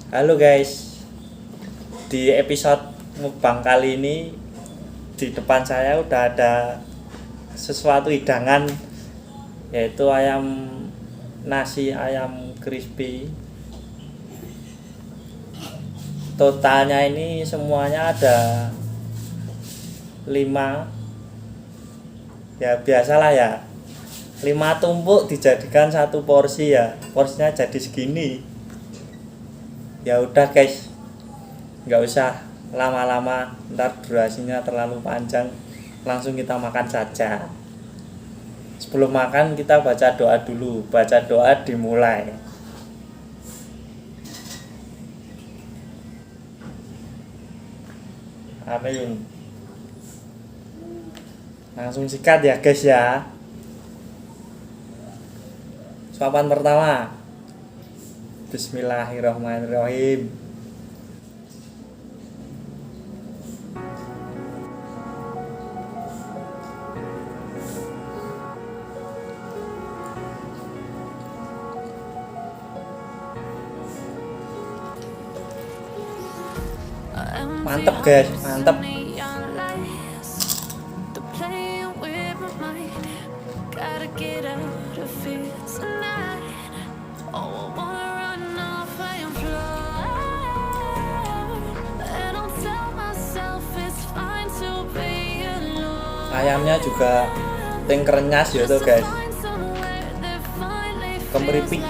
Halo guys, di episode mukbang kali ini di depan saya udah ada sesuatu hidangan, yaitu ayam nasi ayam crispy. Totalnya ini semuanya ada 5, ya biasalah ya, 5 tumpuk dijadikan satu porsi, ya porsinya jadi segini. Ya udah guys, nggak usah lama-lama, ntar durasinya terlalu panjang, langsung kita makan saja. Sebelum makan kita baca doa dulu. Baca doa dimulai. Amin. Langsung sikat ya guys ya. Suapan pertama. Bismillahirrahmanirrahim. Mantep guys, mantep. Ayamnya juga ting kerenyas ya tuh guys, kemeripik.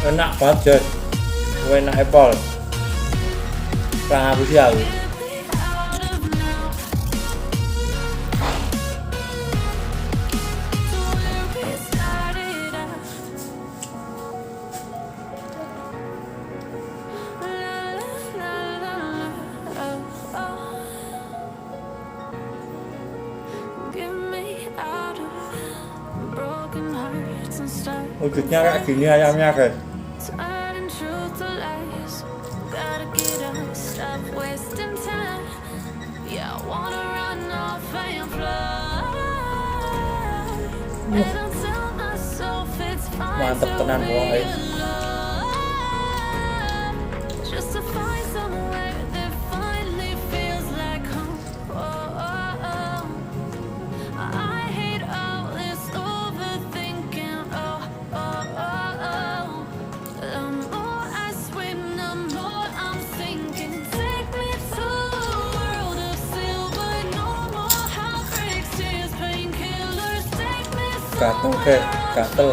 Enak banget guys, enak apple. Kurang aku sih aku. Wujudnya kayak gini ayamnya guys. Mantep tenan guys. Gatel guys, gatel.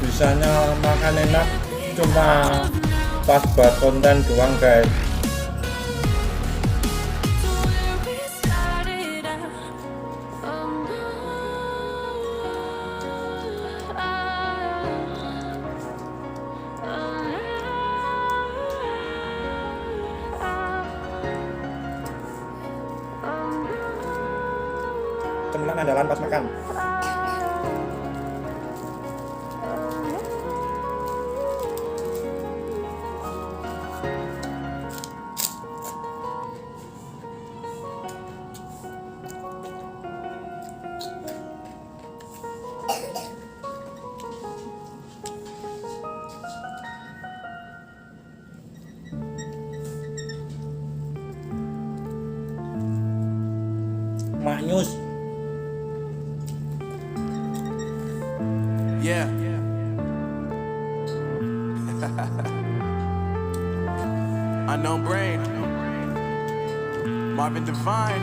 Bisanya makan enak cuma pas buat konten doang guys. Teman andalan pas makan. Maknyus. Yeah. Unknown brain. Marvin Devine.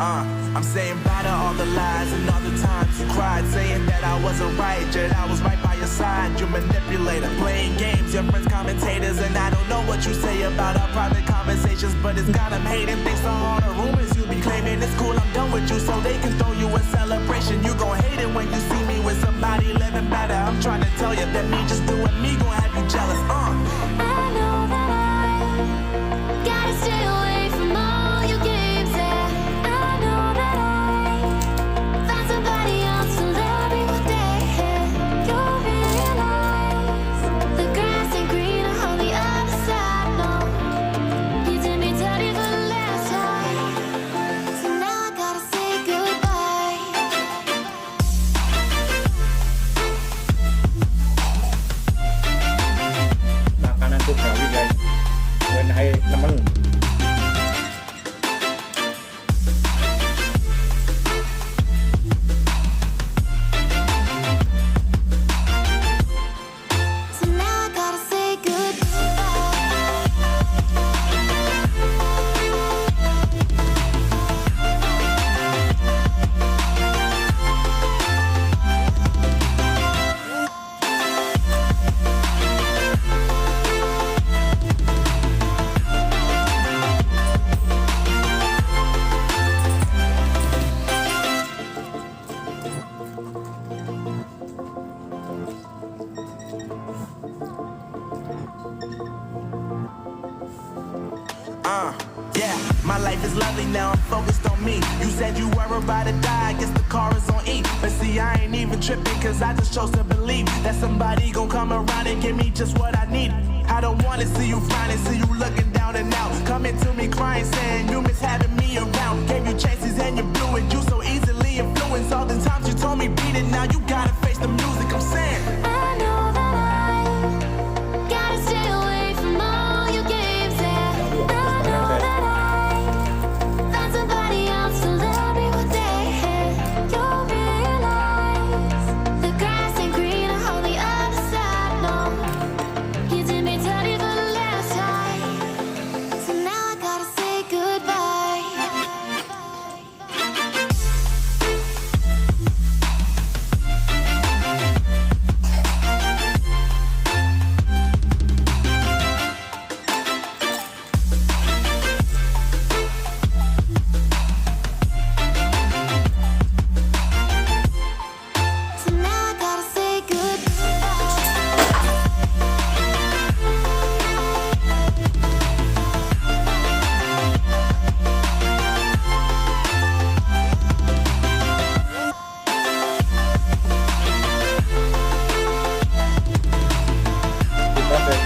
I'm saying bye to all the lies and all the times you cried, saying that I wasn't right, yet I was right by your side. You manipulator, playing games, your friends commentators, and I don't know what you say about our private conversations, but it's got them hating. Thanks to all the rumors you be claiming. It's cool, I'm done with you, so they can throw you a celebration. You gon' hate it when you see me with somebody living better. I'm trying to tell you that me just doing me gon' have you jealous. I know that I gotta stay away from all your games. Yeah, I know that I found somebody else to love me one day. You'll realize the grass ain't greener on the other side. No, you did me dirty for the last time, so now I gotta say goodbye. Makanan tuh gawi guys, when hai temen. So now I gotta say goodbye. Yeah, my life is lovely now, I'm focused on me. You said you were about to die, I guess the car is on E. But see, I ain't even tripping, cause I just chose to believe that somebody gon' come around and give me just what I need. I don't wanna see you frowning, see you looking down and out, coming to me crying, saying you miss having me around. Gave you chances and you blew it, you so easily influenced. All the times you told me beat it, now you gotta face the music. I'm saying I know that I gotta stay away from all your games. Yeah, I know that I found somebody else to love me one day. You'll realize the grass ain't greener on the other side. No, you did me dirty for the last time, so now I gotta say goodbye. So now I gotta say goodbye. Kita deh.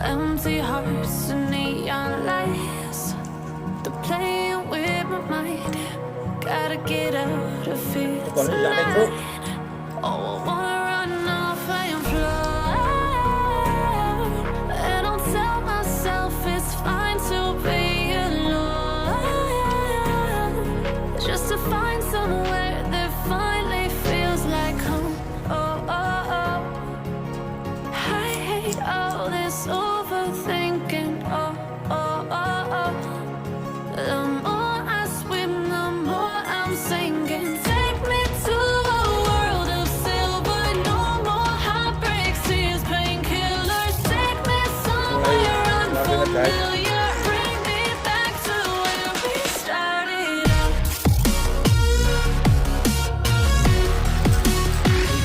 Empty hearts and neon lights, they're playing with my mind. Gotta get out of here Pokoknya jangan bro. tonight. Oh, I wanna run off and fly, and I'll tell myself it's fine to be alone, just to find somewhere that finally feels like home. Oh, oh, oh. I hate all this overthinking. Oh, oh, oh, oh. The more I swim, the more I'm sinking. Take me to a world of silver. No more heartbreaks, tears, painkillers. Take me somewhere unfamiliar. Bring me back to where we started out.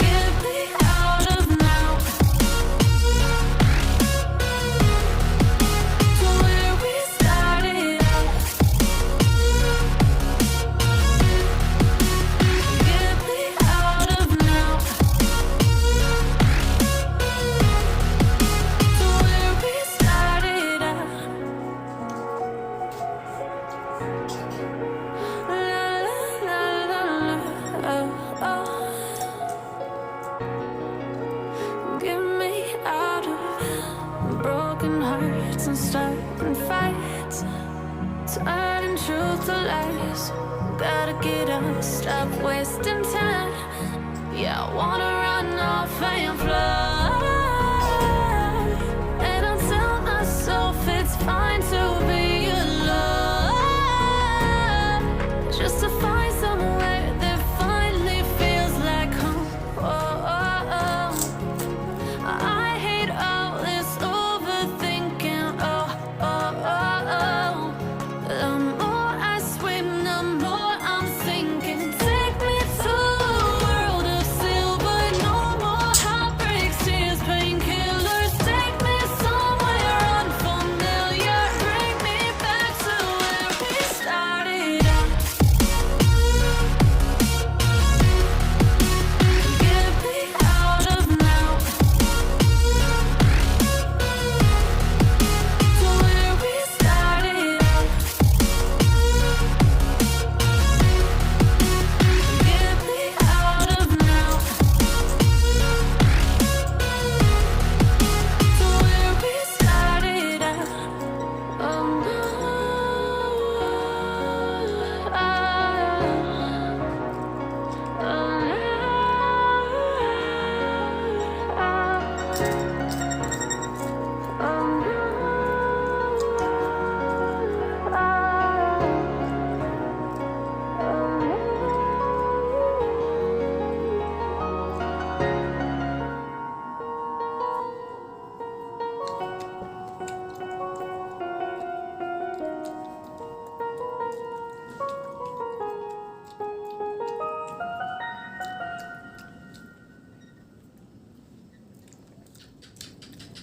Get me out of now, to where we started out. Get me out of now, to where we started out. and starting fights, turning truth to lies. Gotta get up, stop wasting time. Yeah, I wanna run off and fly. And I tell myself it's fine to be alone, just to find somewhere that finally feels like home. Oh, oh, oh. I hate all this overthinking. Oh, oh, oh, oh. The more I swim, the more I'm sinking. Take me to a world of silver. No more heartbreaks, tears, painkillers. Take me somewhere unfamiliar. Bring me back to where we started out. Get me out of now, to where we started out. Get me out of now, to where we started out. Oh no.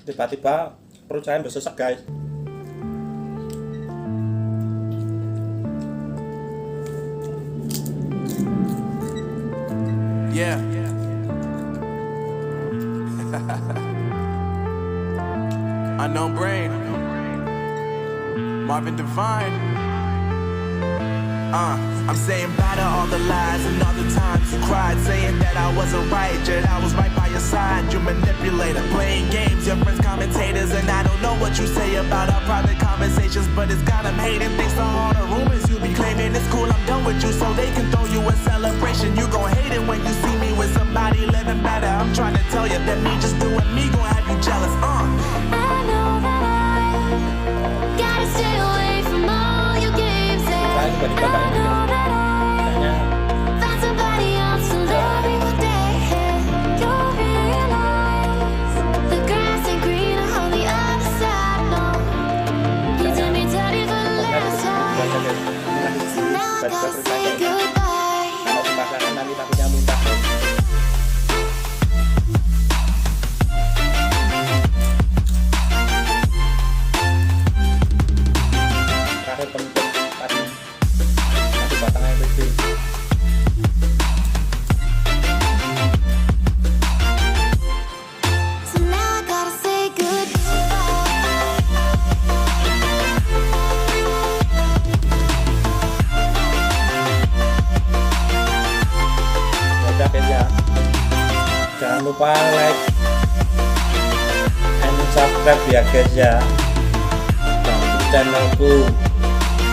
Tiba-tiba perut saya udah sesek guys. Yeah. Unknown brain. Marvin Devine. I'm saying bye to all the lies and all the times you cried, saying that I wasn't right, yet I was right by your side. You manipulator, playing games, your friends commentators, and I don't know what you say about our private conversations, but it's got them hating. Thanks to all the rumors you be claiming. It's cool, I'm done with you, so they can throw you a celebration. You gon' hate it when you see me with somebody living better. I'm trying to tell you that me just doing me gon' have you jealous. I know that I gotta stay away from all your games, and Tiba-tiba I tak know that I kayaknya found somebody else to love you one day. You'll realize the grass ain't greener on the other side. No, you did me dirty for the last time, so now I gotta say goodbye. kalau dipaksakan nanti takutnya muntah. Terakhir penting tadi batangnya gede. So now I gotta say goodbye. Udah guys ya, jangan lupa like and subscribe ya guys ya, bantu channelku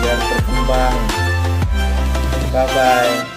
biar berkembang. Bye bye.